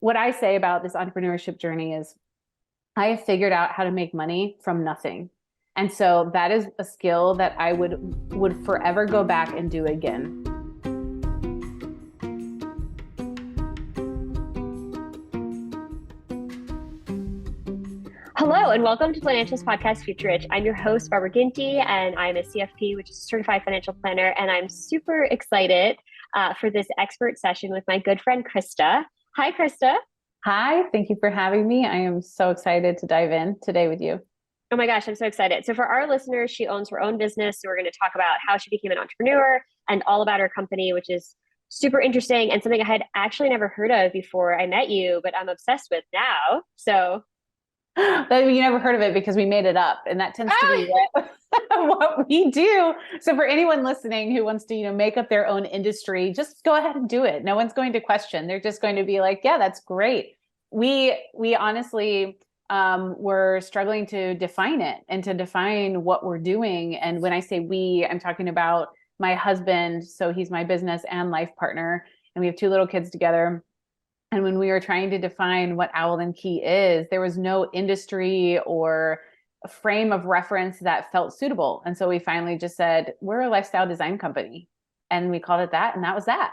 what I say about this entrepreneurship journey is I have figured out how to make money from nothing. And so that is a skill that I would forever go back and do again. Hello, and welcome to Financials Podcast Future Rich. I'm your host, Barbara Ginty, and I'm a CFP, which is a certified financial planner. And I'm super excited for this expert session with my good friend, Krista. Hi, Krista. Hi, thank you for having me. I am so excited to dive in today with you. Oh my gosh, I'm so excited. So for our listeners, she owns her own business. So we're going to talk about how she became an entrepreneur and all about her company, which is super interesting and something I had actually never heard of before I met you, but I'm obsessed with now. So But you never heard of it because we made it up, and that tends to be what we do. So for anyone listening who wants to, make up their own industry, just go ahead and do it. No one's going to question. They're just going to be like, yeah, that's great. We honestly were struggling to define it and to define what we're doing. And when I say we, I'm talking about my husband. So he's my business and life partner, and we have 2 little kids together. And when we were trying to define what Owl and Key is, there was no industry or a frame of reference that felt suitable. And so we finally just said, we're a lifestyle design company. And we called it that. And that was that.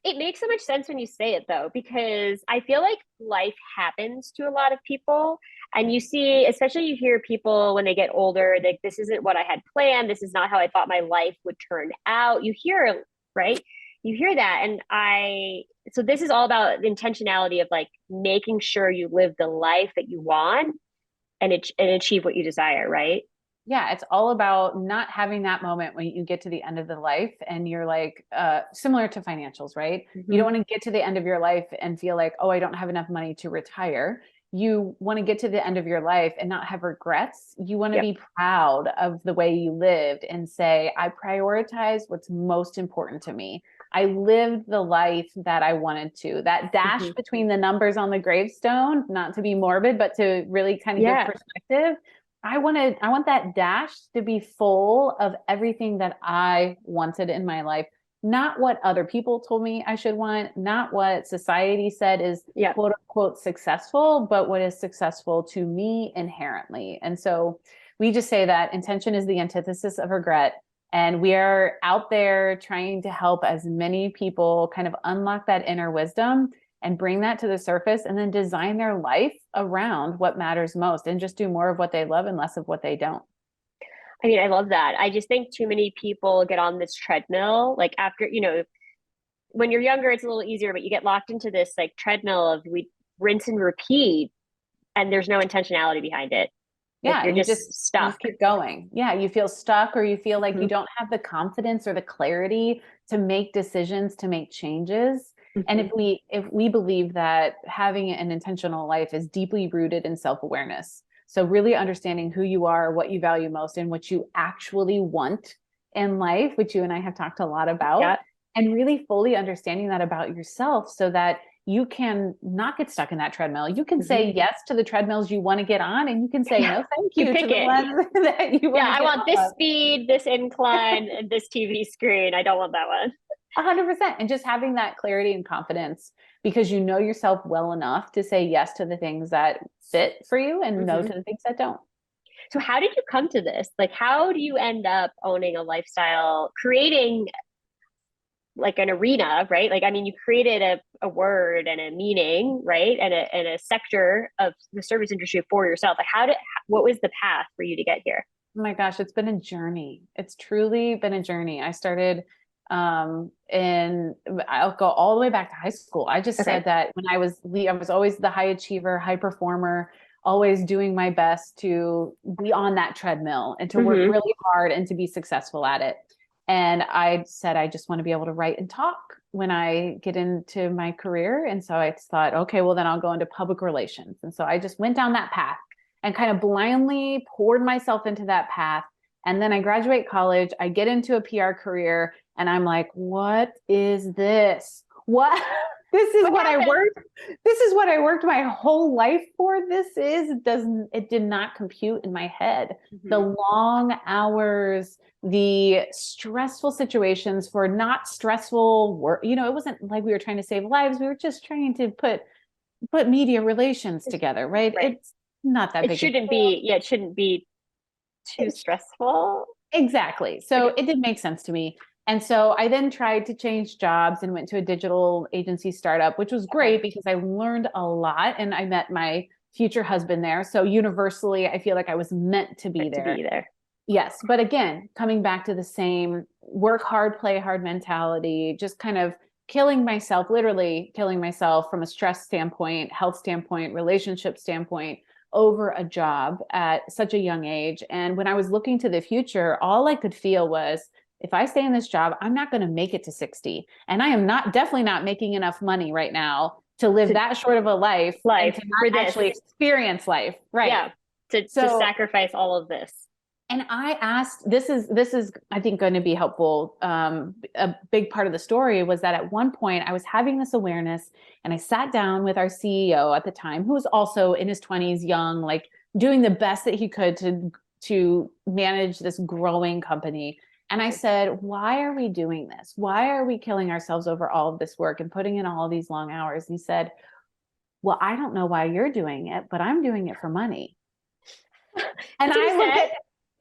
it makes so much sense when you say it, though, because I feel like life happens to a lot of people. And you see, especially you hear people when they get older, like, this isn't what I had planned. This is not how I thought my life would turn out. You hear, right? You hear that. So this is all about the intentionality of like making sure you live the life that you want and achieve what you desire, right? Yeah, it's all about not having that moment when you get to the end of the life and you're like, similar to financials, right? Mm-hmm. You don't want to get to the end of your life and feel like, oh, I don't have enough money to retire. You want to get to the end of your life and not have regrets. You want to be proud of the way you lived and say, I prioritize what's most important to me. I lived the life that I wanted to. That dash between the numbers on the gravestone, not to be morbid, but to really kind of give perspective. I want that dash to be full of everything that I wanted in my life, not what other people told me I should want, not what society said is quote unquote successful, but what is successful to me inherently. And so we just say that intention is the antithesis of regret. And we are out there trying to help as many people kind of unlock that inner wisdom and bring that to the surface and then design their life around what matters most and just do more of what they love and less of what they don't. I mean, I love that. I just think too many people get on this treadmill, like after, when you're younger, it's a little easier, but you get locked into this like treadmill of we rinse and repeat and there's no intentionality behind it. Yeah, like you're just stuck. You just keep going. Yeah, you feel stuck or you feel like you don't have the confidence or the clarity to make decisions, to make changes. And if we believe that having an intentional life is deeply rooted in self-awareness. So really understanding who you are, what you value most, and what you actually want in life, which you and I have talked a lot about, and really fully understanding that about yourself so that you can not get stuck in that treadmill. You can say yes to the treadmills you want to get on, and you can say no, thank you to the ones that you want to get I want off. this speed, this incline, and this TV screen. I don't want that one. 100%. And just having that clarity and confidence because you know yourself well enough to say yes to the things that fit for you and no to the things that don't. So how did you come to this? Like, how do you end up owning a lifestyle, creating like an arena, right? Like, I mean, you created a word and a meaning, right? And a sector of the service industry for yourself. Like what was the path for you to get here? Oh my gosh, it's been a journey. It's truly been a journey. I started and I'll go all the way back to high school. I just said that when I was always the high achiever, high performer, always doing my best to be on that treadmill and to work really hard and to be successful at it. And I said, I just want to be able to write and talk when I get into my career. And so I thought, okay, well then I'll go into public relations. And so I just went down that path and kind of blindly poured myself into that path. And then I graduate college, I get into a PR career, and I'm like, what is this? What? This is what I worked. This is what I worked my whole life for. It did not compute in my head. The long hours, the stressful situations for not stressful work. It wasn't like we were trying to save lives. We were just trying to put put media relations together, right? Right. It's not that It big a shouldn't deal. be, yeah, it shouldn't be too stressful. Exactly. So Okay. it did make sense to me. And so I then tried to change jobs and went to a digital agency startup, which was Okay. great because I learned a lot and I met my future husband there. So universally, I feel like I was meant to be Meant to there. be there. Yes. But again, coming back to the same work hard, play hard mentality, just kind of killing myself, literally killing myself from a stress standpoint, health standpoint, relationship standpoint over a job at such a young age. And when I was looking to the future, all I could feel was if I stay in this job, I'm not going to make it to 60. And I am not definitely not making enough money right now to live To that short of a life and life to for not this. actually experience life. Right. Yeah. To So sacrifice all of this. and I asked, this is, I think, going to be helpful. A big part of the story was that at one point I was having this awareness and I sat down with our CEO at the time, who was also in his 20s, young, like doing the best that he could to manage this growing company. And I said, why are we doing this? Why are we killing ourselves over all of this work and putting in all these long hours? And he said, well, I don't know why you're doing it, but I'm doing it for money. And That's what I he looked said. at,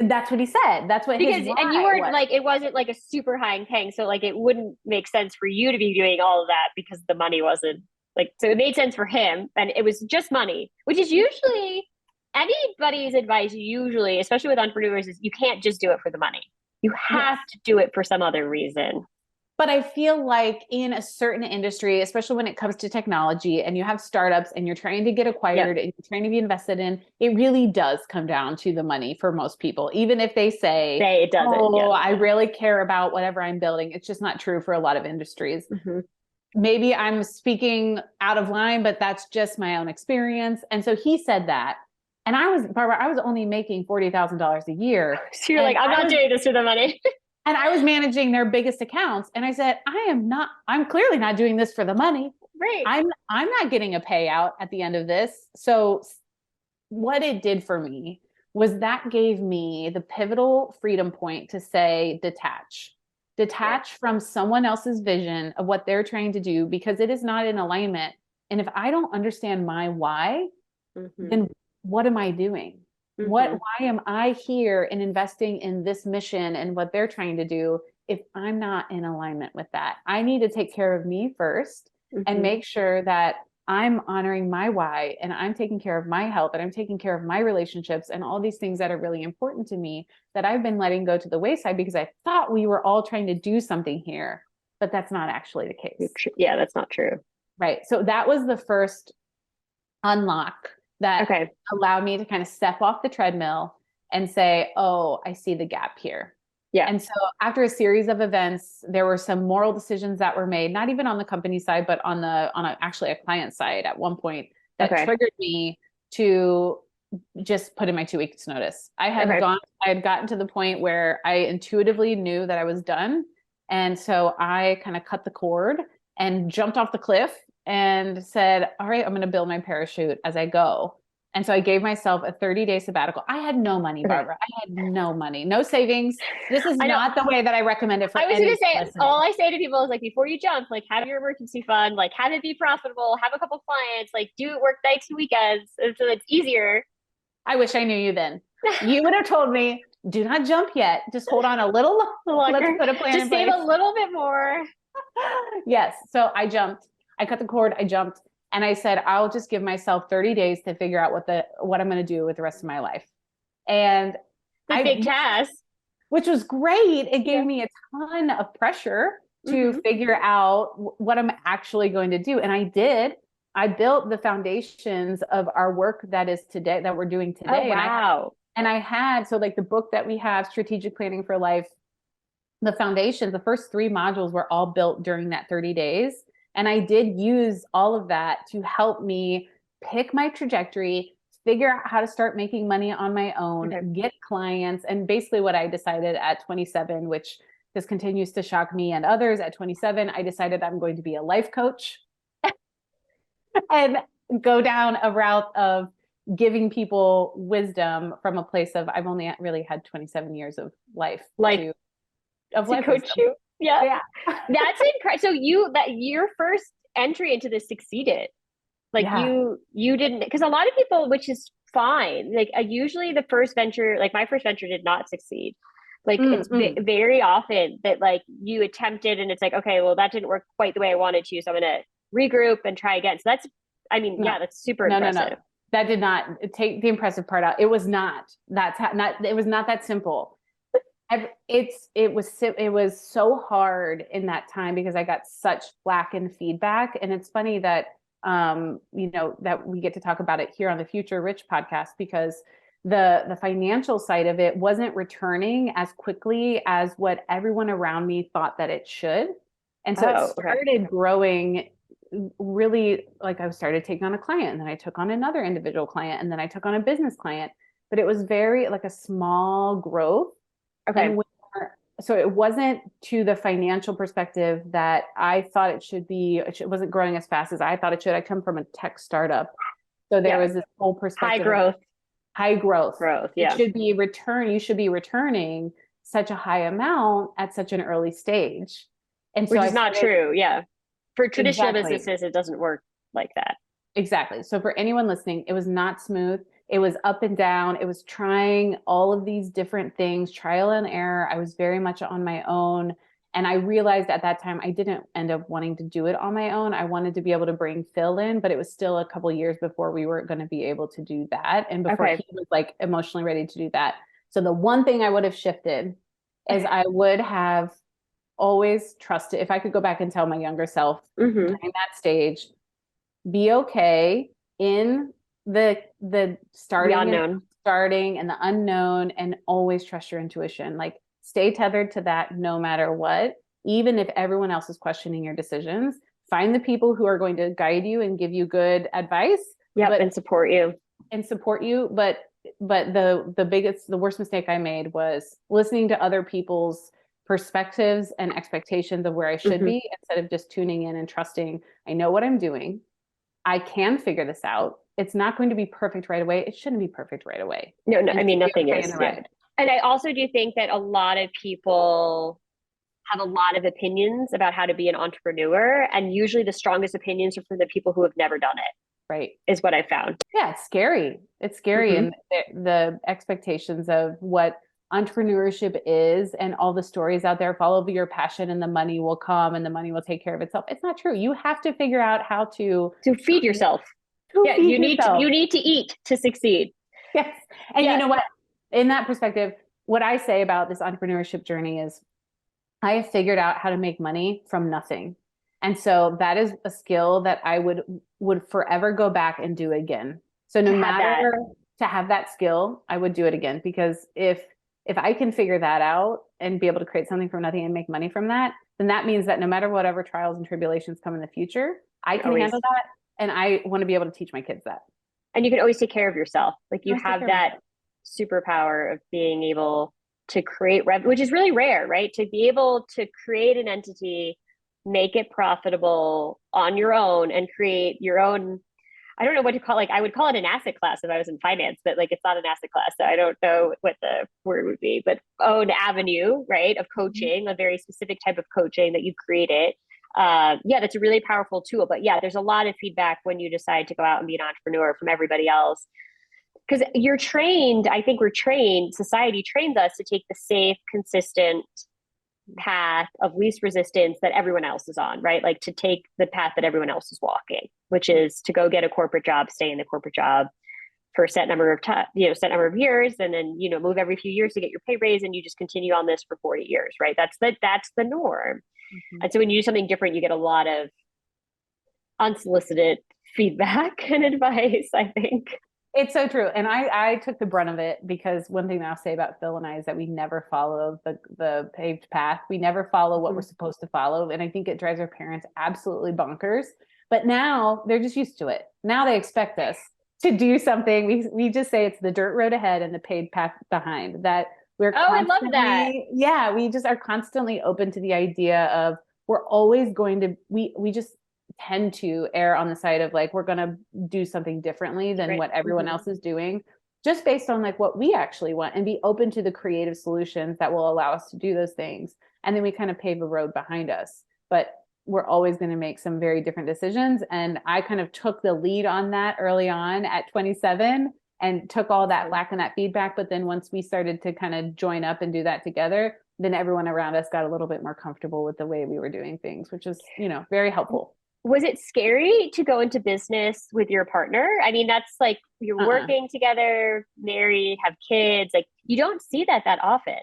that's what he said. That's what his Because, and you why weren't was. like, it wasn't like a super high paying. So like, it wouldn't make sense for you to be doing all of that because the money wasn't like, so it made sense for him. And it was just money, which is usually anybody's advice, usually, especially with entrepreneurs, is you can't just do it for the money. You have Yes. to do it for some other reason. But I feel like in a certain industry, especially when it comes to technology and you have startups and you're trying to get Yep. acquired and you're trying to be invested in, it really does come down to the money for most people. Even if they say, Say it doesn't. oh, Yeah. I really care about whatever I'm building, it's just not true for a lot of industries. Mm-hmm. Maybe I'm speaking out of line, but that's just my own experience. And so he said that. And I was, Barbara, I was only making $40,000 a year. So you're And like, I'm not was doing this for the money. And I was managing their biggest accounts. And I said, I'm clearly not doing this for the money. Right. I'm not getting a payout at the end of this. So what it did for me was that gave me the pivotal freedom point to say, detach from someone else's vision of what they're trying to do, because it is not in alignment. And if I don't understand my why, then what am I doing? Why am I here and investing in this mission and what they're trying to do if I'm not in alignment with that? I need to take care of me first and make sure that I'm honoring my why and I'm taking care of my health and I'm taking care of my relationships and all these things that are really important to me that I've been letting go to the wayside because I thought we were all trying to do something here, but that's not actually the case. Yeah, that's not true. Right. So that was the first unlock that allowed me to kind of step off the treadmill and say, oh, I see the gap here. Yeah. And so after a series of events, there were some moral decisions that were made, not even on the company side, but on actually a client side at one point that triggered me to just put in my 2 weeks notice. I had gotten to the point where I intuitively knew that I was done. And so I kind of cut the cord and jumped off the cliff and said, all right, I'm going to build my parachute as I go. And so I gave myself a 30-day sabbatical. I had no money, Barbara. I had no money, no savings. This is not the way that I recommend it for anyone. I was going to say, all I say to people is like, before you jump, like have your emergency fund, like have it be profitable, have a couple clients, like do work nights and weekends. So it's easier. I wish I knew you then. You would have told me, do not jump yet. Just hold on a little longer. Let's put a plan in place. Just save a little bit more. Yes. So I jumped. I cut the cord. I jumped. And I said, I'll just give myself 30 days to figure out what I'm going to do with the rest of my life. And big task, which was great. It gave me a ton of pressure to figure out what I'm actually going to do. And I did. I built the foundations of our work that we're doing today. Oh, wow. And I had, so like the book that we have, Strategic Planning for Life, the foundations, the first 3 modules were all built during that 30 days. And I did use all of that to help me pick my trajectory, figure out how to start making money on my own, get clients. And basically what I decided at 27, which this continues to shock me and others, at 27, I decided I'm going to be a life coach and go down a route of giving people wisdom from a place of, I've only really had 27 years of life to coach wisdom. You. Yeah. That's incredible. So your first entry into this succeeded. Like Yeah. you didn't, because a lot of people, which is fine. Like usually the first venture, like my first venture did not succeed. Like it's very often that like you attempted and it's like, okay, well that didn't work quite the way I wanted to. So I'm going to regroup and try again. So that's, I mean, No. yeah, that's super No, impressive. that did not take the impressive part out. It was not, it was not that simple. It was so hard in that time because I got such flack and feedback. And it's funny that, that we get to talk about it here on the Future Rich podcast, because the financial side of it wasn't returning as quickly as what everyone around me thought that it should. And so it started growing really, like I started taking on a client, and then I took on another individual client, and then I took on a business client, but it was very like a small growth. And so it wasn't to the financial perspective that I thought it should be. It wasn't growing as fast as I thought it should. I come from a tech startup. So there was this whole perspective. High growth. Yeah. It should be you should be returning such a high amount at such an early stage. And so which is not true. Yeah. For traditional businesses, it doesn't work like that. Exactly. So for anyone listening, it was not smooth. It was up and down. It was trying all of these different things, trial and error. I was very much on my own. And I realized at that time, I didn't end up wanting to do it on my own. I wanted to be able to bring Phil in, but it was still a couple of years before we were going to be able to do that. And before he was like emotionally ready to do that. So the one thing I would have shifted is I would have always trusted, if I could go back and tell my younger self during that stage, be okay in the starting and the unknown, and always trust your intuition. Like stay tethered to that no matter what, even if everyone else is questioning your decisions. Find the people who are going to guide you and give you good advice. And support you. But the worst mistake I made was listening to other people's perspectives and expectations of where I should be, instead of just tuning in and trusting, I know what I'm doing. I can figure this out. It's not going to be perfect right away. It shouldn't be perfect right away. No, I mean, nothing is. Right. And I also do think that a lot of people have a lot of opinions about how to be an entrepreneur. And usually the strongest opinions are from the people who have never done it. Right. Is what I found. Yeah, it's scary. It's scary. And the expectations of what entrepreneurship is and all the stories out there, follow your passion and the money will come and the money will take care of itself. It's not true. You have to figure out how to feed yourself. You need to eat to succeed. Yes. And you know what, in that perspective, what I say about this entrepreneurship journey is I have figured out how to make money from nothing. And so that is a skill that I would forever go back and do again. So no matter to have that skill, I would do it again, because if I can figure that out and be able to create something from nothing and make money from that, then that means that no matter whatever trials and tribulations come in the future, I can handle that. And I want to be able to teach my kids that. And you can always take care of yourself. Like you have that superpower of being able to create revenue, which is really rare, right? To be able to create an entity, make it profitable on your own, and create your own, I don't know what to call it. Like I would call it an asset class if I was in finance, but like it's not an asset class. So I don't know what the word would be, but own avenue, right? Of coaching, a very specific type of coaching that you've created. That's a really powerful tool. But there's a lot of feedback when you decide to go out and be an entrepreneur from everybody else. Because you're trained, I think society trains us to take the safe, consistent path of least resistance that everyone else is on, right? Like to take the path that everyone else is walking, which is to go get a corporate job, stay in the corporate job for a set number of years, and then, move every few years to get your pay raise, and you just continue on this for 40 years, right? That's the norm. And so when you do something different, you get a lot of unsolicited feedback and advice, I think. It's so true. And I took the brunt of it, because one thing that I'll say about Phil and I is that we never follow the paved path. We never follow what we're supposed to follow. And I think it drives our parents absolutely bonkers. But now they're just used to it. Now they expect us to do something. We just say it's the dirt road ahead and the paved path behind. That we're I love that. Yeah, we just are constantly open to the idea of we're always going to, we just tend to err on the side of like, we're going to do something differently than what everyone else is doing, just based on like what we actually want, and be open to the creative solutions that will allow us to do those things. And then we kind of pave a road behind us. But we're always going to make some very different decisions. And I kind of took the lead on that early on at 27 and took all that flack and that feedback. But then once we started to kind of join up and do that together, then everyone around us got a little bit more comfortable with the way we were doing things, which is, very helpful. Was it scary to go into business with your partner? I mean, that's like you're working together, married, have kids. Like you don't see that often.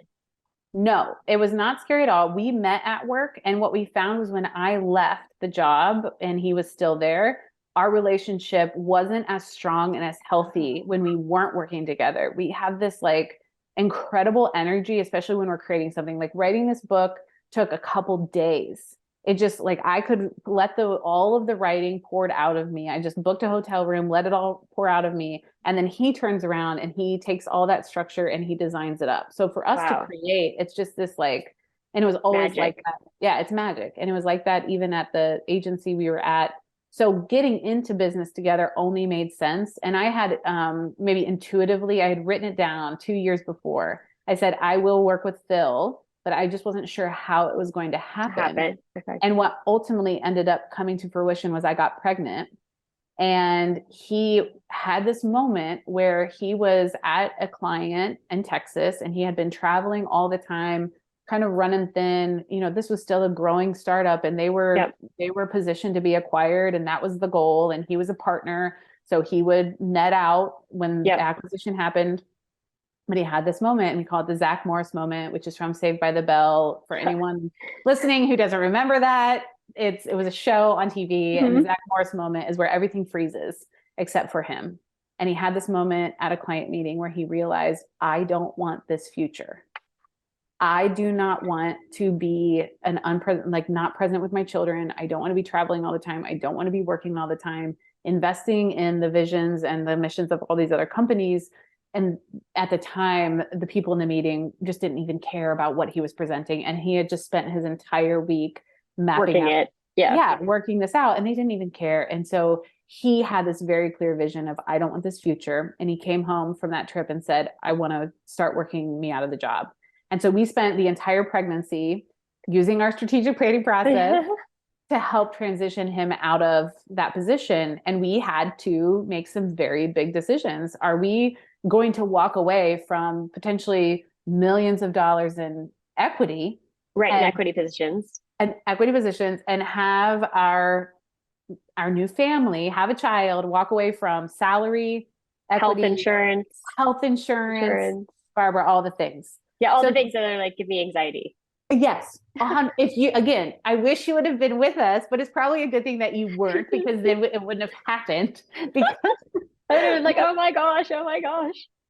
No, it was not scary at all. We met at work, and what we found was when I left the job and he was still there, our relationship wasn't as strong and as healthy when we weren't working together. We have this like incredible energy, especially when we're creating something. Like writing this book took a couple days. It just like I could let all of the writing poured out of me. I just booked a hotel room, let it all pour out of me. And then he turns around and he takes all that structure and he designs it up. So for us to create, it's just this like, and it was always like that. Yeah, it's magic. And it was like that even at the agency we were at. So getting into business together only made sense. And I had maybe intuitively, I had written it down 2 years before. I said, I will work with Phil, but I just wasn't sure how it was going to happen. And what ultimately ended up coming to fruition was I got pregnant. And he had this moment where he was at a client in Texas and he had been traveling all the time, kind of running thin. This was still a growing startup and they were positioned to be acquired, and that was the goal. And he was a partner, so he would net out when the acquisition happened. But he had this moment, and we call it the Zach Morris moment, which is from Saved by the Bell. For anyone listening who doesn't remember that, it was a show on TV, and the Zach Morris moment is where everything freezes except for him. And he had this moment at a client meeting where he realized, I don't want this future. I do not want to be not present with my children. I don't want to be traveling all the time. I don't want to be working all the time, investing in the visions and the missions of all these other companies. And at the time, the people in the meeting just didn't even care about what he was presenting. And he had just spent his entire week mapping out, working this out, and they didn't even care. And so he had this very clear vision of, I don't want this future. And he came home from that trip and said, I want to start working me out of the job. And so we spent the entire pregnancy using our strategic planning process to help transition him out of that position. And we had to make some very big decisions. Are we going to walk away from potentially millions of dollars in equity? Right, in equity positions. And have our new family, have a child, walk away from salary, equity, health insurance, Barbara, all the things. Yeah, all the things that are like, give me anxiety. Yes. I wish you would have been with us, but it's probably a good thing that you weren't, because then it wouldn't have happened. Because I was like, oh my gosh.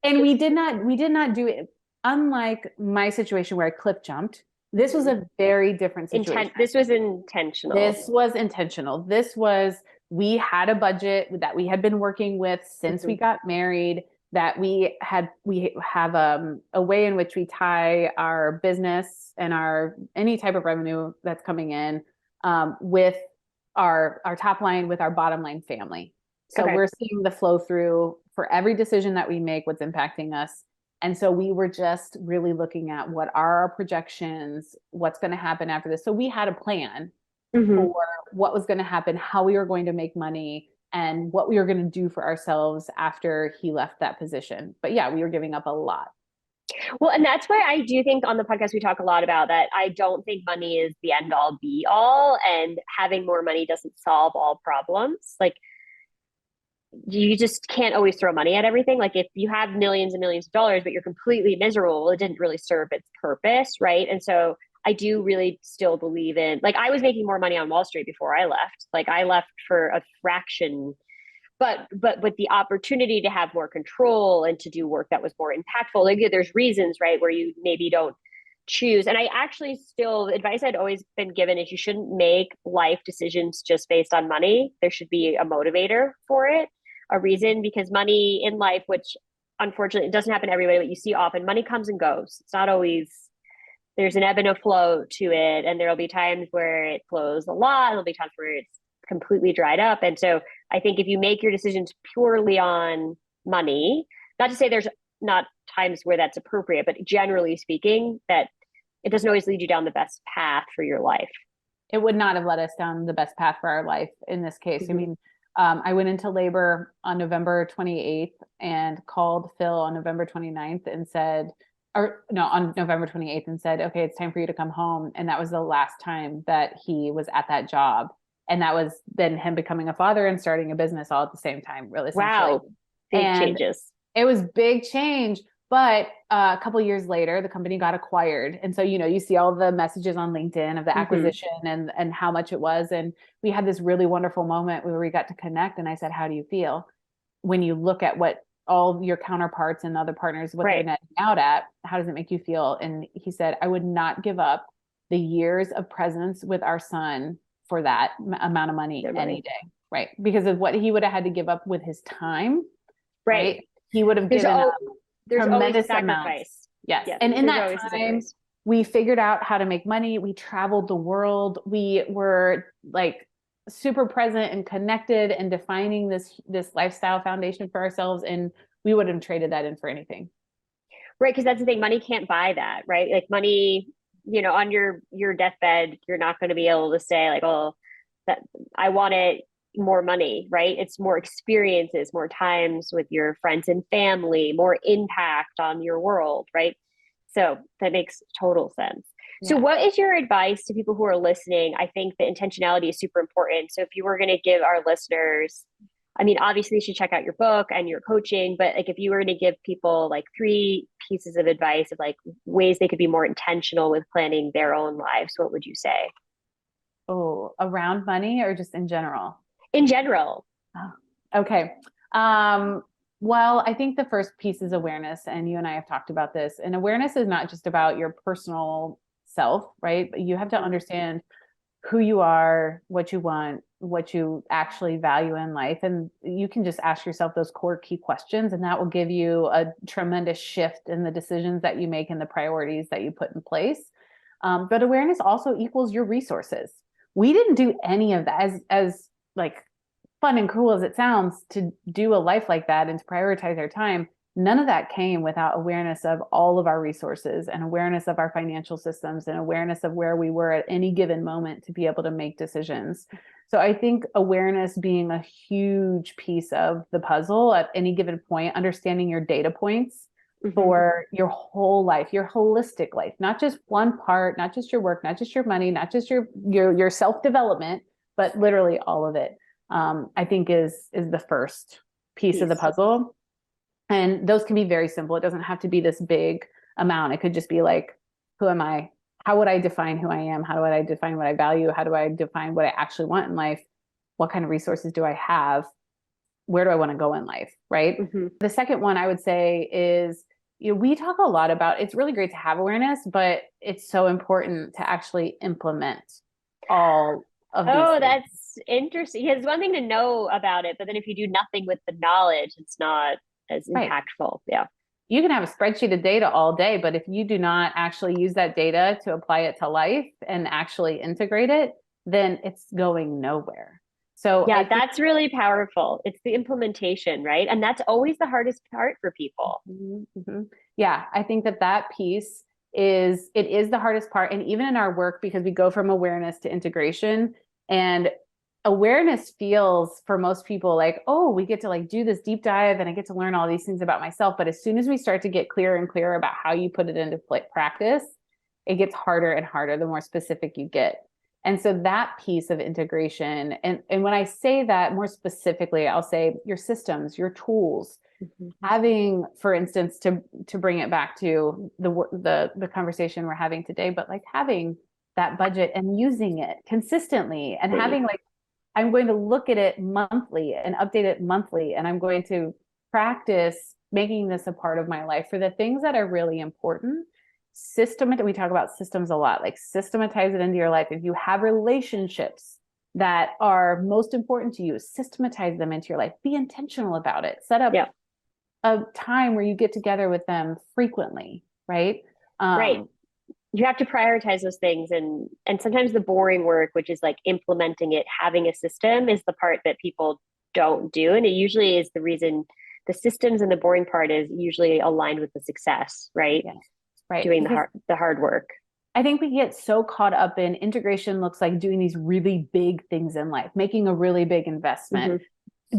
And we did not do it. Unlike my situation where I cliff jumped, this was a very different situation. This was intentional. We had a budget that we had been working with since we got married, that we have a way in which we tie our business and any type of revenue that's coming in with our top line, with our bottom line family. So we're seeing the flow through for every decision that we make, what's impacting us. And so we were just really looking at what are our projections, what's going to happen after this. So we had a plan for what was going to happen, how we were going to make money, and what we were going to do for ourselves after he left that position. But yeah, we were giving up a lot. Well, and that's why I do think on the podcast, we talk a lot about that. I don't think money is the end all be all, and having more money doesn't solve all problems. Like, you just can't always throw money at everything. Like if you have millions and millions of dollars, but you're completely miserable, it didn't really serve its purpose. Right. And so I do really still believe in, like, I was making more money on Wall Street before I left. Like I left for a fraction, but with the opportunity to have more control and to do work that was more impactful. Like there's reasons, right, where you maybe don't choose. And I actually still, advice I'd always been given is you shouldn't make life decisions just based on money. There should be a motivator for it, a reason, because money in life, which unfortunately it doesn't happen to everybody, but you see often, money comes and goes. It's not always, there's an ebb and a flow to it. And there'll be times where it flows a lot. There'll be times where it's completely dried up. And so I think if you make your decisions purely on money, not to say there's not times where that's appropriate, but generally speaking, that it doesn't always lead you down the best path for your life. it would not have led us down the best path for our life in this case. I mean, I went into labor on November 28th and called Phil on November 29th and said, or no, on November 28th and said, okay, it's time for you to come home. And that was the last time that he was at that job. And that was then him becoming a father and starting a business all at the same time, really. Wow. Big changes. It was big change. But a couple of years later, the company got acquired. And so, you see all the messages on LinkedIn of the acquisition and how much it was. And we had this really wonderful moment where we got to connect. And I said, how do you feel when you look at what all your counterparts and other partners, what they're netting out at? How does it make you feel? And he said, I would not give up the years of presence with our son for that amount of money any day. Right. Because of what he would have had to give up with his time. Right. He would have given up tremendous amounts. Yes. And in that time, we figured out how to make money. We traveled the world. We were like super present and connected and defining this lifestyle foundation for ourselves. And we wouldn't have traded that in for anything. Right. Because that's the thing. Money can't buy that. Right. Like money, on your deathbed, you're not going to be able to say like, oh, that I want it. More money, right? It's more experiences, more times with your friends and family, more impact on your world, right? So that makes total sense. Yeah. So what is your advice to people who are listening? I think the intentionality is super important. So if you were going to give our listeners, I mean, obviously you should check out your book and your coaching, but like if you were going to give people like 3 pieces of advice of like ways they could be more intentional with planning their own lives, what would you say? Oh, around money or just in general? In general. Oh, okay. Well, I think the first piece is awareness, and you and I have talked about this. And awareness is not just about your personal self, right? But you have to understand who you are, what you want, what you actually value in life. And you can just ask yourself those core key questions, and that will give you a tremendous shift in the decisions that you make and the priorities that you put in place. But awareness also equals your resources. We didn't do any of that as like fun and cool as it sounds to do a life like that and to prioritize our time. None of that came without awareness of all of our resources and awareness of our financial systems and awareness of where we were at any given moment to be able to make decisions. So I think awareness being a huge piece of the puzzle at any given point, understanding your data points for your whole life, your holistic life, not just one part, not just your work, not just your money, not just your self-development, but literally all of it, I think is the first piece of the puzzle. And those can be very simple. It doesn't have to be this big amount. It could just be like, who am I? How would I define who I am? How do I define what I value? How do I define what I actually want in life? What kind of resources do I have? Where do I want to go in life? Right. The second one I would say is, we talk a lot about, it's really great to have awareness, but it's so important to actually implement all of these things. That's interesting. It's one thing to know about it, but then if you do nothing with the knowledge, it's not as impactful. Yeah. You can have a spreadsheet of data all day, but if you do not actually use that data to apply it to life and actually integrate it, then it's going nowhere. So yeah, that's really powerful. It's the implementation, right? And that's always the hardest part for people. Yeah, I think that piece is the hardest part. And even in our work, because we go from awareness to integration, and awareness feels for most people like, oh, we get to like do this deep dive and I get to learn all these things about myself. But as soon as we start to get clearer and clearer about how you put it into practice, it gets harder and harder the more specific you get. And so that piece of integration, and when I say that more specifically, I'll say your systems, your tools, having, for instance, to bring it back to the conversation we're having today, but like having that budget and using it consistently and having like, I'm going to look at it monthly and update it monthly, and I'm going to practice making this a part of my life for the things that are really important. We talk about systems a lot, like systematize it into your life. If you have relationships that are most important to you, systematize them into your life. Be intentional about it. Set up a time where you get together with them frequently, right? Right. You have to prioritize those things, and sometimes the boring work, which is like implementing it, having a system, is the part that people don't do. And it usually is the reason the systems, and the boring part is usually aligned with the success, right? Yes. Right. Doing the hard work. I think we get so caught up in integration looks like doing these really big things in life, making a really big investment,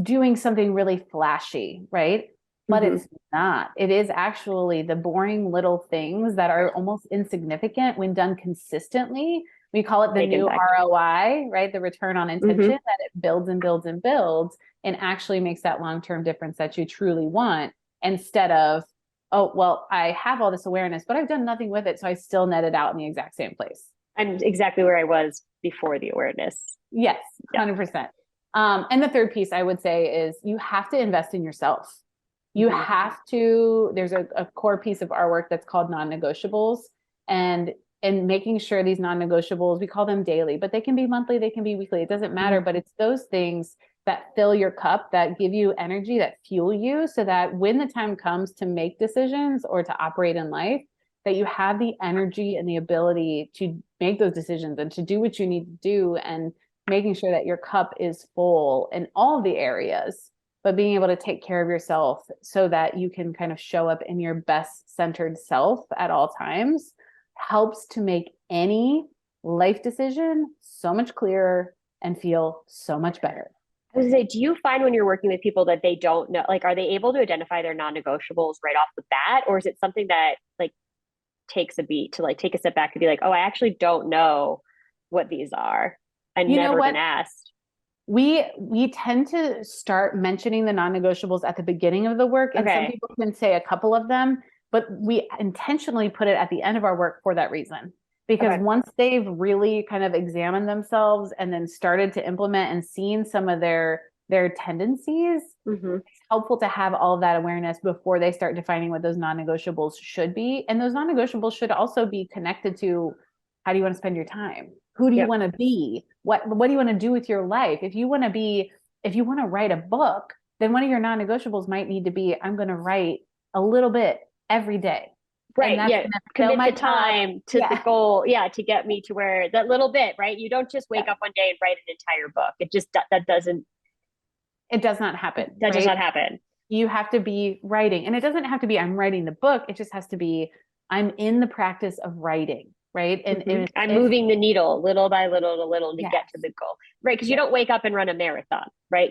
doing something really flashy, right? But it's not. It is actually the boring little things that are almost insignificant when done consistently. We call it the new ROI, right? The return on intention, that it builds and builds and builds and actually makes that long-term difference that you truly want, instead of, oh, well, I have all this awareness, but I've done nothing with it. So I still netted out in the exact same place. I'm exactly where I was before the awareness. Yes, 100%. And the third piece I would say is you have to invest in yourself. You have to, there's a core piece of our work that's called non-negotiables, and making sure these non-negotiables, we call them daily, but they can be monthly, they can be weekly. It doesn't matter, but it's those things that fill your cup, that give you energy, that fuel you, so that when the time comes to make decisions or to operate in life, that you have the energy and the ability to make those decisions and to do what you need to do, and making sure that your cup is full in all the areas, but being able to take care of yourself so that you can kind of show up in your best centered self at all times, helps to make any life decision so much clearer and feel so much better. I was gonna say, do you find when you're working with people that they don't know, like, are they able to identify their non-negotiables right off the bat? Or is it something that like takes a beat to like take a step back and be like, oh, I actually don't know what these are. I've never been asked. We tend to start mentioning the non-negotiables at the beginning of the work. And some people can say a couple of them, but we intentionally put it at the end of our work for that reason. Because once they've really kind of examined themselves and then started to implement and seen some of their tendencies, it's helpful to have all of that awareness before they start defining what those non-negotiables should be. And those non-negotiables should also be connected to, how do you want to spend your time? Who do you want to be? What do you want to do with your life? If you want to write a book, then one of your non-negotiables might need to be, I'm going to write a little bit every day. Right. Yeah. Commit the time to the goal. Yeah. To get me to where that little bit, right? You don't just wake up one day and write an entire book. It just, it does not happen. That does not happen. You have to be writing, and it doesn't have to be, I'm writing the book. It just has to be, I'm in the practice of writing. Right. And I'm moving the needle little by little to little to get to the goal. Right. Cause you don't wake up and run a marathon, right?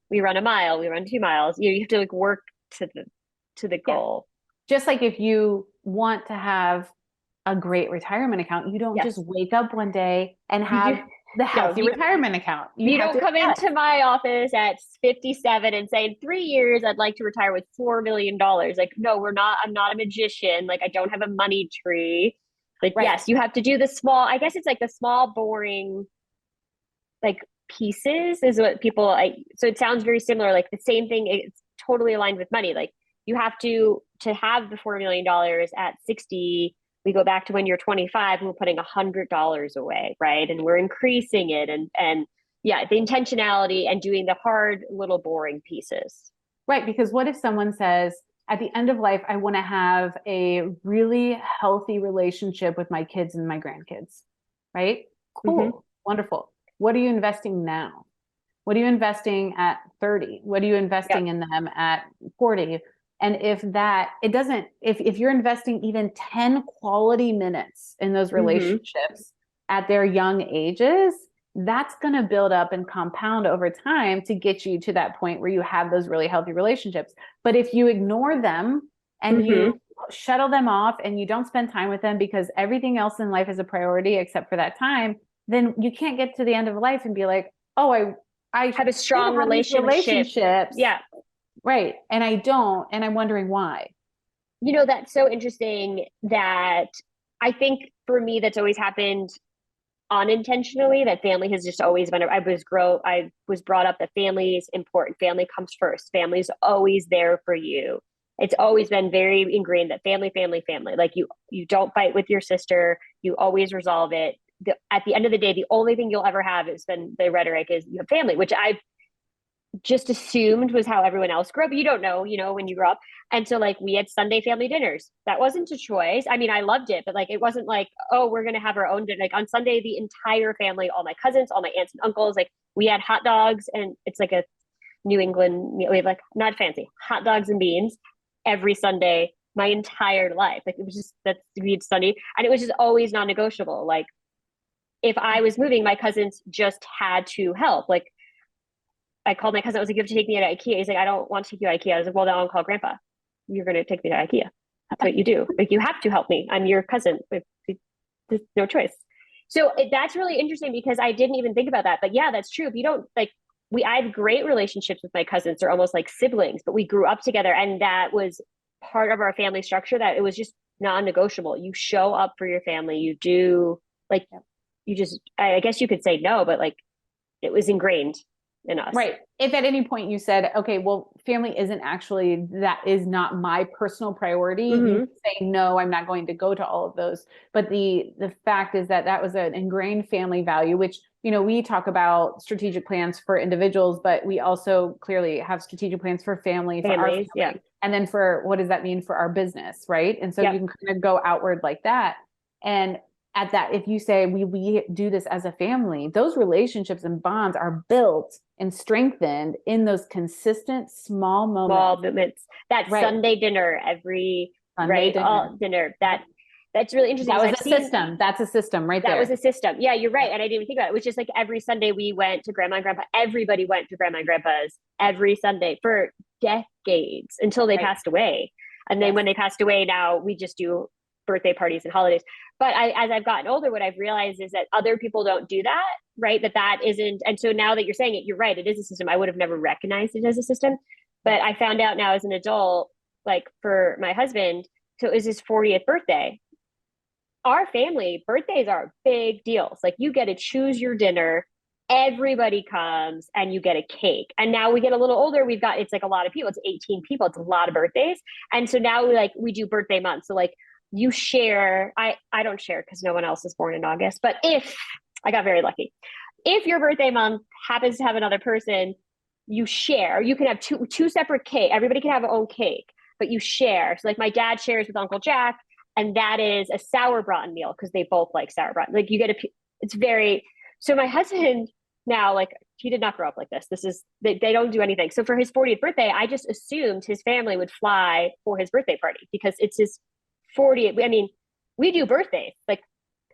We run a mile, we run 2 miles. You have to like work to the goal. Just like if you want to have a great retirement account, you don't just wake up one day and have the healthy retirement account. You don't come into my office at 57 and say, in 3 years, I'd like to retire with $4 million. Like, no, I'm not a magician. Like, I don't have a money tree. Like, yes, you have to do the small, I guess it's like the small, boring, like pieces is what people, so it sounds very similar. Like the same thing, it's totally aligned with money. Like you have to have the $4 million at 60, we go back to when you're 25 and we're putting $100 away, right? And we're increasing it. And yeah, the intentionality and doing the hard little boring pieces. Right. Because what if someone says, at the end of life, I want to have a really healthy relationship with my kids and my grandkids, right? Cool. Wonderful. What are you investing now? What are you investing at 30? What are you investing in them at 40? And if you're investing even 10 quality minutes in those relationships at their young ages, that's going to build up and compound over time to get you to that point where you have those really healthy relationships. But if you ignore them and you shuttle them off and you don't spend time with them because everything else in life is a priority except for that time, then you can't get to the end of life and be like, oh, I have a strong relationship. Yeah. Right. And I don't, and I'm wondering why. You know, that's so interesting that I think for me, that's always happened unintentionally, that family has just always been, I was brought up that family is important. Family comes first. Family is always there for you. It's always been very ingrained that family. Like you don't fight with your sister. You always resolve it. At the end of the day, the only thing you'll ever have has been the rhetoric is you have family, which I've just assumed was how everyone else grew up. You don't know, when you grow up. And so like we had Sunday family dinners. That wasn't a choice. I mean, I loved it, but like, it wasn't like, oh, we're going to have our own dinner. Like on Sunday, the entire family, all my cousins, all my aunts and uncles, like we had hot dogs, and it's like a New England, we have like, not fancy, hot dogs and beans every Sunday my entire life. Like it was just, that's Sunday. And it was just always non-negotiable. Like if I was moving, my cousins just had to help. Like I called my cousin, I was like, you have to take me to IKEA. He's like, I don't want to take you to IKEA. I was like, well, then I'll call grandpa. You're going to take me to IKEA. That's what you do. Like you have to help me. I'm your cousin. There's no choice. So that's really interesting because I didn't even think about that. But yeah, that's true. If you don't like, I have great relationships with my cousins. They're almost like siblings, but we grew up together. And that was part of our family structure, that it was just non-negotiable. You show up for your family. You do, like, you just, I guess you could say no, but like it was ingrained in us. Right. If at any point you said, okay, well, family isn't actually, that is not my personal priority, you say, no, I'm not going to go to all of those. But the fact is that that was an ingrained family value, which, you know, we talk about strategic plans for individuals, but we also clearly have strategic plans for family, for our family. Yeah. And then for, what does that mean for our business? Right. And so you can kind of go outward like that. And at that, if you say we do this as a family, those relationships and bonds are built and strengthened in those consistent small moments. That Sunday dinner every dinner. That's really interesting. That was a system. That's a system right there. That was a system. Yeah, you're right. And I didn't even think about it. It was just like every Sunday we went to grandma and grandpa. Everybody went to grandma and grandpa's every Sunday for decades until they passed away. And then when they passed away, now we just do birthday parties and holidays. But as I've gotten older, what I've realized is that other people don't do that, right? That isn't. And so now that you're saying it, you're right. It is a system. I would have never recognized it as a system. But I found out now as an adult, like for my husband, so it was his 40th birthday. Our family birthdays are big deals. Like you get to choose your dinner. Everybody comes and you get a cake. And now we get a little older. It's like a lot of people. It's 18 people. It's a lot of birthdays. And so now we do birthday month. So like, you share, I don't share because no one else is born in August, but if I got very lucky, if your birthday month happens to have another person, you share. You can have two separate cake. Everybody can have their own cake, but you share. So like my dad shares with Uncle Jack, and that is a sauerbraten meal because they both like sauerbraten. Like you get so my husband now, like he did not grow up like this. They don't do anything. So for his 40th birthday, I just assumed his family would fly for his birthday party because it's his 40th. I mean, we do birthdays,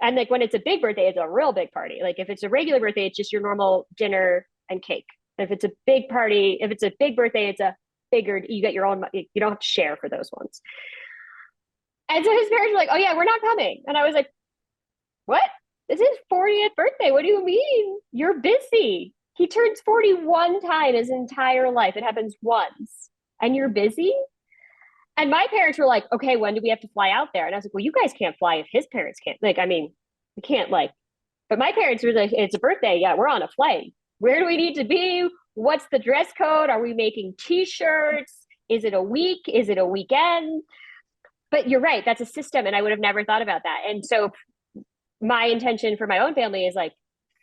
and when it's a big birthday, it's a real big party. Like if it's a regular birthday, it's just your normal dinner and cake. If it's a big party, if it's a big birthday, it's a bigger, you get your own, you don't have to share for those ones. And so his parents were like, oh yeah, we're not coming. And I was like, what? This is his 40th birthday. What do you mean? You're busy. He turns 41 times his entire life. It happens once. And you're busy? And my parents were like, okay, when do we have to fly out there? And I was like, well, you guys can't fly if his parents can't. Like, I mean, we can't but my parents were like, it's a birthday. Yeah, we're on a flight. Where do we need to be? What's the dress code? Are we making t-shirts? Is it a week? Is it a weekend? But you're right. That's a system. And I would have never thought about that. And so my intention for my own family is like,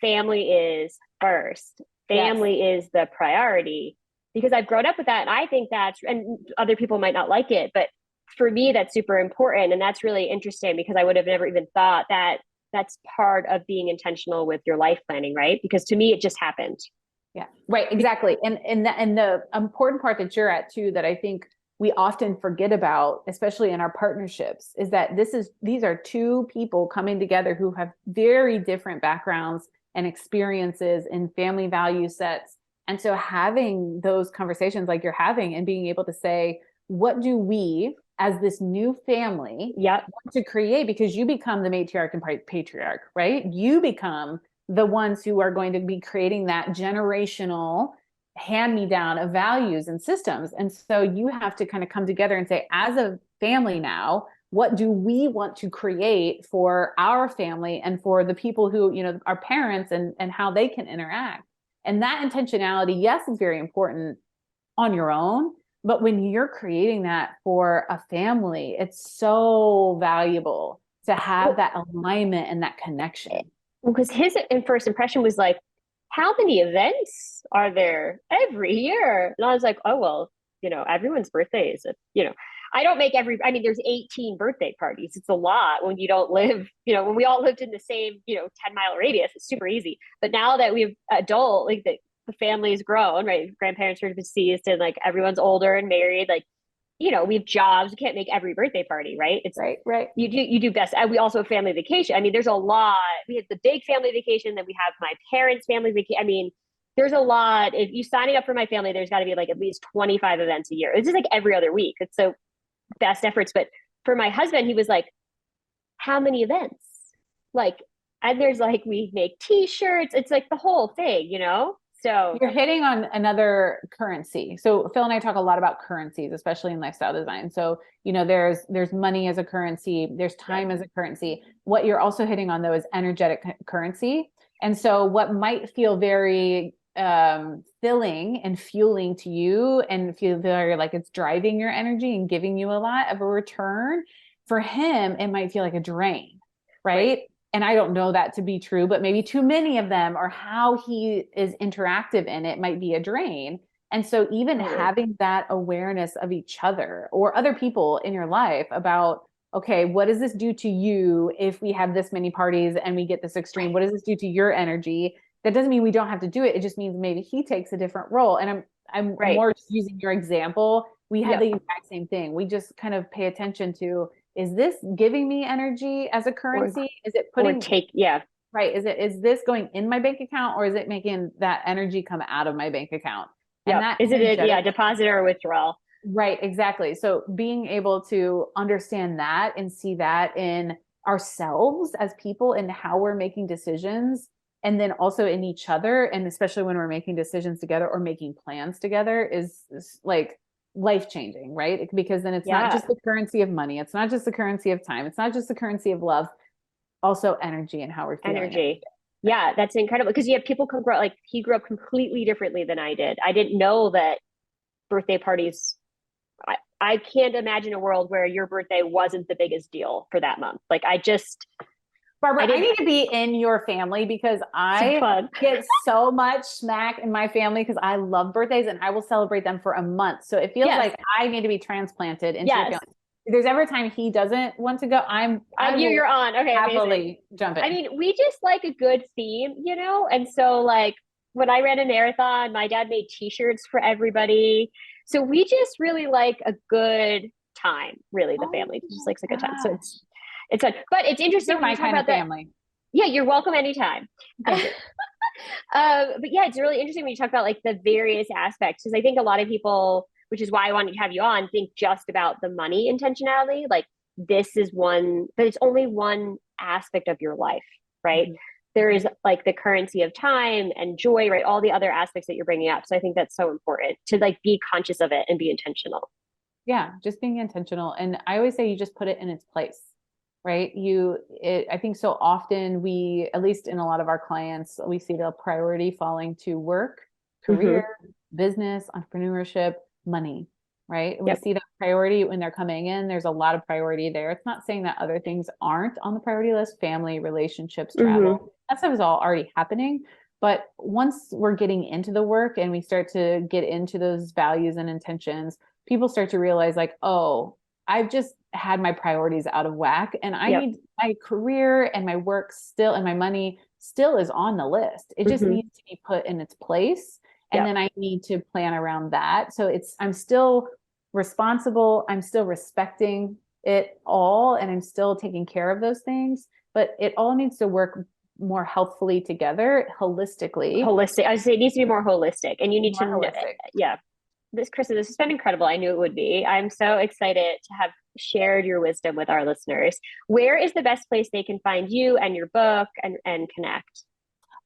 family is first. Family is the priority. Because I've grown up with that. And I think and other people might not like it, but for me, that's super important. And that's really interesting because I would have never even thought that that's part of being intentional with your life planning, right? Because to me, it just happened. Yeah, right. Exactly. And the important part that you're at too, that I think we often forget about, especially in our partnerships, is that these are two people coming together who have very different backgrounds and experiences in family value sets. And so having those conversations like you're having and being able to say, what do we as this new family want to create? Because you become the matriarch and patriarch, right? You become the ones who are going to be creating that generational hand-me-down of values and systems. And so you have to kind of come together and say, as a family now, what do we want to create for our family and for the people who, our parents and how they can interact? And that intentionality, yes, is very important on your own, but when you're creating that for a family, it's so valuable to have that alignment and that connection. Because his first impression was like, how many events are there every year? And I was like, oh, well, everyone's birthday is, I don't make there's 18 birthday parties. It's a lot when you don't live, when we all lived in the same, 10-mile radius, it's super easy. But now that we've adult, the family's grown, right? Grandparents are deceased and everyone's older and married, we have jobs. We can't make every birthday party, right? It's right. you do best. And we also have family vacation. I mean, there's a lot. We have the big family vacation, then we have my parents' family vacation. I mean, there's a lot. If you signing up for my family, there's got to be like at least 25 events a year. It's just like every other week. It's so best efforts. But for my husband, he was like, how many events? Like, and there's like, we make t-shirts. It's like the whole thing, So you're hitting on another currency. So Phil and I talk a lot about currencies, especially in lifestyle design. So, there's money as a currency, there's time as a currency. What you're also hitting on though is energetic currency. And so what might feel very filling and fueling to you and feel very like it's driving your energy and giving you a lot of a return, for him, it might feel like a drain, right? And I don't know that to be true, but maybe too many of them, or how he is interactive in it, might be a drain. And so even having that awareness of each other or other people in your life about, okay, what does this do to you if we have this many parties and we get this extreme? What does this do to your energy? That doesn't mean we don't have to do it. It just means maybe he takes a different role. And I'm more just using your example. We have the exact same thing. We just kind of pay attention to, is this giving me energy as a currency? Is it putting right? Is this going in my bank account, or is it making that energy come out of my bank account? And that is it a deposit or withdrawal? Right, exactly. So being able to understand that and see that in ourselves as people and how we're making decisions, and then also in each other, and especially when we're making decisions together or making plans together, is like life-changing, right? Because then it's not just the currency of money. It's not just the currency of time. It's not just the currency of love, also energy and how we're feeling. Energy. Yeah, that's incredible. Because you have people like he grew up completely differently than I did. I didn't know that birthday parties, I can't imagine a world where your birthday wasn't the biggest deal for that month. Like Barbara, I need to be in your family because I get so much smack in my family because I love birthdays and I will celebrate them for a month. So it feels like I need to be transplanted into your family. If there's ever a time he doesn't want to go, you're on. Okay, happily jump in. I mean, we just like a good theme, And so like when I ran a marathon, my dad made t-shirts for everybody. So we just really like a good time, really, the family just likes a good time. So it's fun. But it's interesting when you talk about family. Yeah, you're welcome anytime. But yeah, it's really interesting when you talk about like the various aspects, because I think a lot of people, which is why I wanted to have you on, think just about the money intentionality. Like this is one, but it's only one aspect of your life, right? Mm-hmm. There is like the currency of time and joy, right? All the other aspects that you're bringing up. So I think that's so important to like be conscious of it and be intentional. Yeah, just being intentional. And I always say you just put it in its place. Right. I think so often we, at least in a lot of our clients, we see the priority falling to work, career, business, entrepreneurship, money, right? We see that priority when they're coming in. There's a lot of priority there. It's not saying that other things aren't on the priority list, family, relationships, travel, that stuff is all already happening. But once we're getting into the work and we start to get into those values and intentions, people start to realize like, oh, I've just had my priorities out of whack and I need my career and my work still, and my money still is on the list. It just needs to be put in its place. And then I need to plan around that. So I'm still responsible. I'm still respecting it all. And I'm still taking care of those things, but it all needs to work more healthfully together, holistically. I would say it needs to be more holistic, and you need to know. Krista, this has been incredible. I knew it would be. I'm so excited to have shared your wisdom with our listeners. Where is the best place they can find you and your book and connect?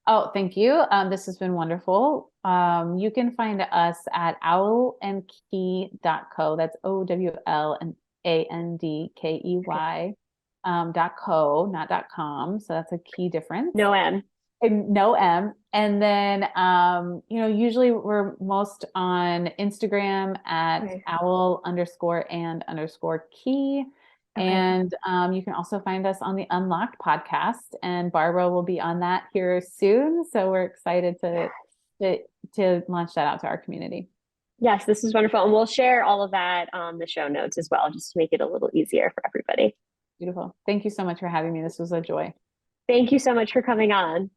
Oh, thank you. This has been wonderful. You can find us at owlandkey.co. That's OWLANDKEY .co, not .com. So that's a key difference. No M. No M. And then, usually we're most on Instagram at owl_and_key. Okay. And you can also find us on the Unlocked podcast, and Barbara will be on that here soon. So we're excited to launch that out to our community. Yes, this is wonderful. And we'll share all of that on the show notes as well, just to make it a little easier for everybody. Beautiful. Thank you so much for having me. This was a joy. Thank you so much for coming on.